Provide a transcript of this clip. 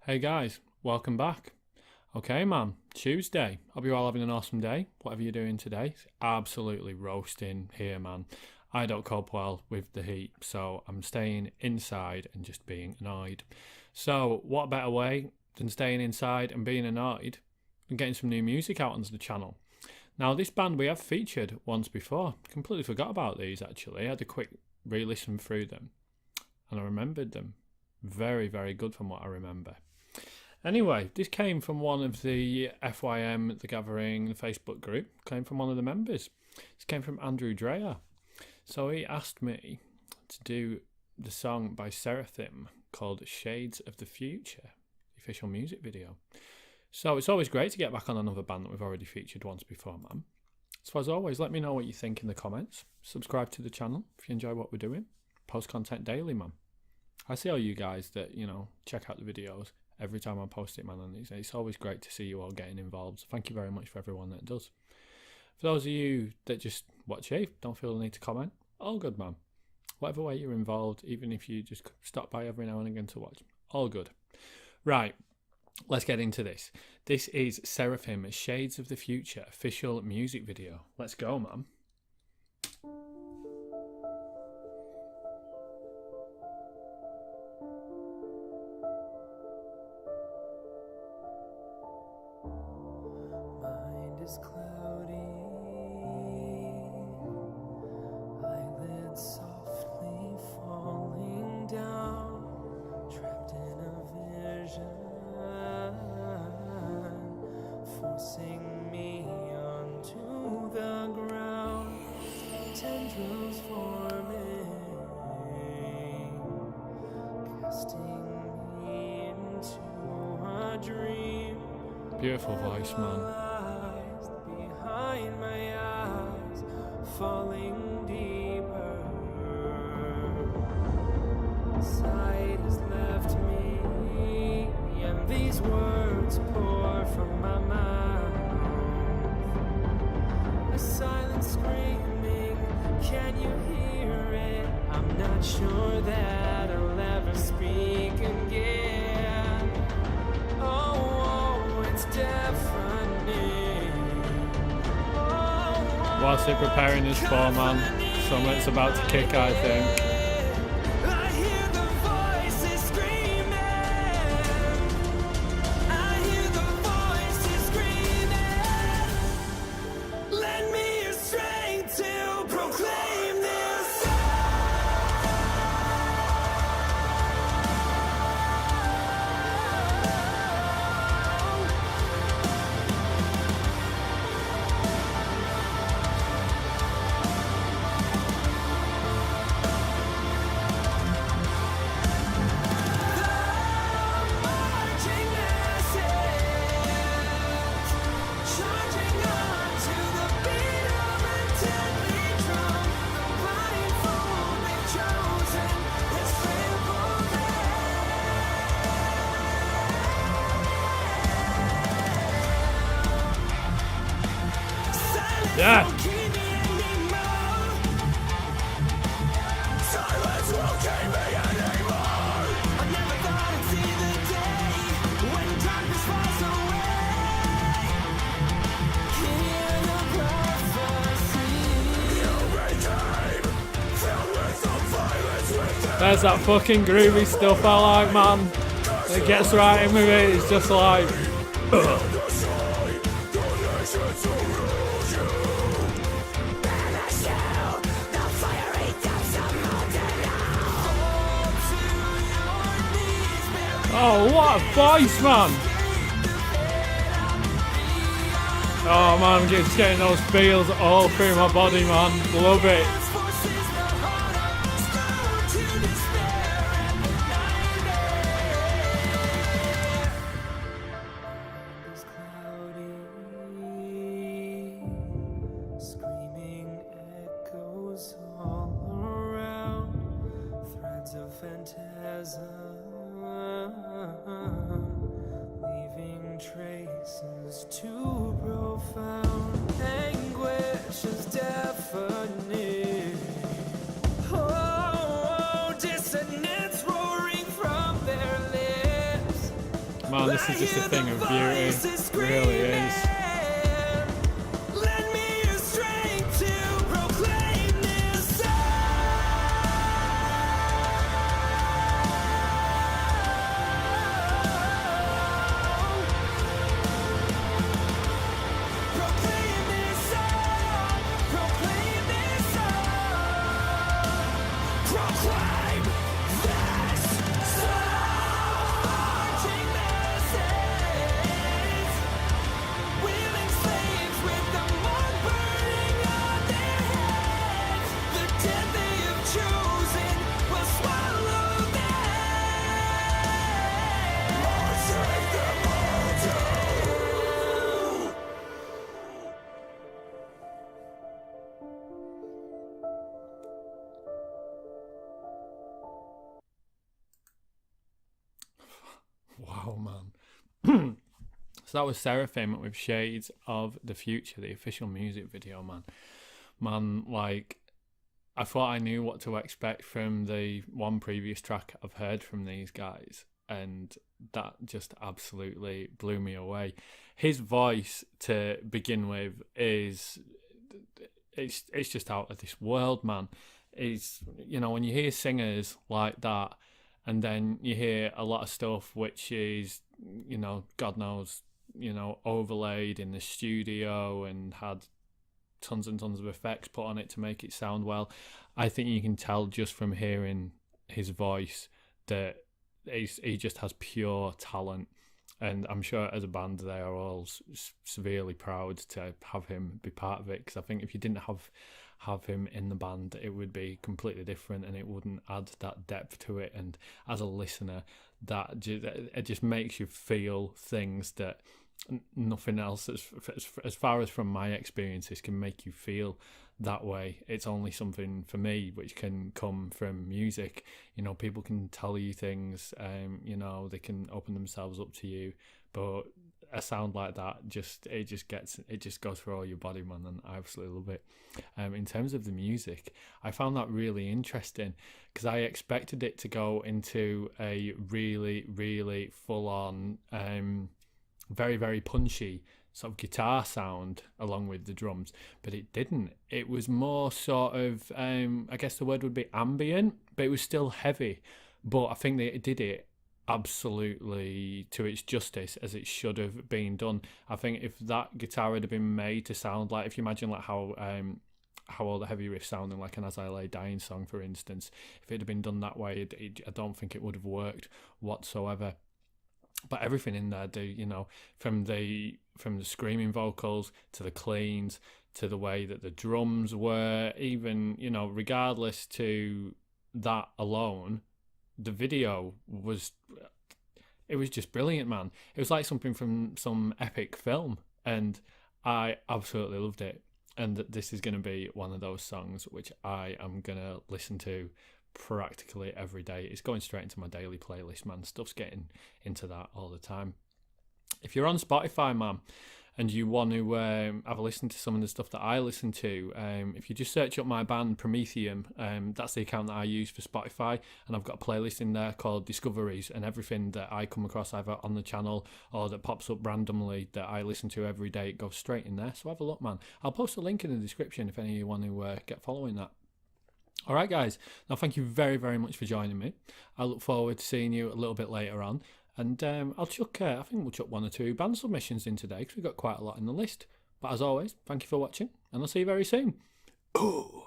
Hey guys, welcome back. Okay man, Tuesday. Hope you're all having an awesome day, whatever you're doing today. It's absolutely roasting here, man. I don't cope well with the heat, so I'm staying inside and just being annoyed. So what better way than staying inside and being annoyed and getting some new music out onto the channel. Now this band we have featured once before. Completely forgot about these actually. I had a quick re-listen through them and I remembered them. Very, very good from what I remember. Anyway, this came from one of the FYM, The Gathering, the Facebook group. Came from one of the members. This came from Andrew Dreyer. So he asked me to do the song by Seraphim called Shades of the Future, the official music video. So it's always great to get back on another band that we've already featured once before, man. So as always, let me know what you think in the comments. Subscribe to the channel if you enjoy what we're doing. Post content daily, man. I see all you guys that, check out the videos every time I post it, man, and it's always great to see you all getting involved. So thank you very much for everyone that does. For those of you that just watch it, don't feel the need to comment, all good, man. Whatever way you're involved, even if you just stop by every now and again to watch, all good. Right, let's get into this. This is Seraphim, Shades of the Future official music video. Let's go, man. Is cloudy, eyelids softly falling down, trapped in a vision, forcing me onto the ground, tendrils forming, casting me into a dream. Beautiful voice, man. Behind my eyes, falling deeper. Sight has left me, and these words pour from my mouth. A silent screaming, can you hear it? I'm not sure that I'll ever speak again. Oh, it's deafening. What's it preparing us for, man? Something's about to kick, I think. I hear the voices screaming. I hear the voices screaming. Lend me your strength to proclaim this. Yeah. There's that fucking groovy stuff I like, man. It gets right in with it. It's just like, ugh. Oh, what a voice, man! Oh man, I'm just getting those feels all through my body, man. Love it. Screaming echoes all around, threads of phantasm, leaving traces too profound. Anguish is deafening. Man, this is just a thing of beauty. It really is. Lend me your strength to proclaim this song. Proclaim this song. Proclaim this song. Proclaim this song. Marching masses, willing slaves with the mud burning on their heads. The death they have chosen will swallow them. Marching the multitude. Wow, man. So that was Seraphim with Shades of the Future, the official music video, man. Man, like, I thought I knew what to expect from the one previous track I've heard from these guys, and that just absolutely blew me away. His voice, to begin with, it's just out of this world, man. It's, you know, when you hear singers like that, and then you hear a lot of stuff which is, you know, God knows, you know, overlaid in the studio and had tons and tons of effects put on it to make it sound well. I think you can tell just from hearing his voice that he just has pure talent. And I'm sure as a band they are all severely proud to have him be part of it, because I think if you didn't have him in the band, it would be completely different and it wouldn't add that depth to it. And as a listener, it just makes you feel things that nothing else, as far as from my experiences, can make you feel that way. It's only something for me which can come from music. You know, people can tell you things, you know, they can open themselves up to you, but a sound like that it just goes through all your body, man, and I absolutely love it. In terms of the music, I found that really interesting because I expected it to go into a really, really full-on, very, very punchy sort of guitar sound along with the drums, but it didn't. It was more sort of, I guess the word would be ambient, but it was still heavy. But I think they did it absolutely to its justice, as it should have been done. I think if that guitar had been made to sound like, if you imagine like how all the heavy riffs sounding like an As I Lay Dying song, for instance, if it had been done that way, I don't think it would have worked whatsoever. But everything in there, you know, from the screaming vocals to the cleans to the way that the drums were, even, you know, regardless to that alone, the video was just brilliant, man. It was like something from some epic film, and I absolutely loved it. And this is going to be one of those songs which I am going to listen to practically every day. It's going straight into my daily playlist, man. Stuff's getting into that all the time. If you're on Spotify, man, and you want to have a listen to some of the stuff that I listen to, if you just search up my band Promotional, that's the account that I use for Spotify, and I've got a playlist in there called Discoveries, and everything that I come across either on the channel or that pops up randomly that I listen to every day, it goes straight in there. So have a look, man. I'll post a link in the description if any of you want to get following that. All right, guys. Now, thank you very, very much for joining me. I look forward to seeing you a little bit later on. And I'll chuck, I think we'll chuck 1 or 2 band submissions in today because we've got quite a lot in the list. But as always, thank you for watching, and I'll see you very soon. Ooh.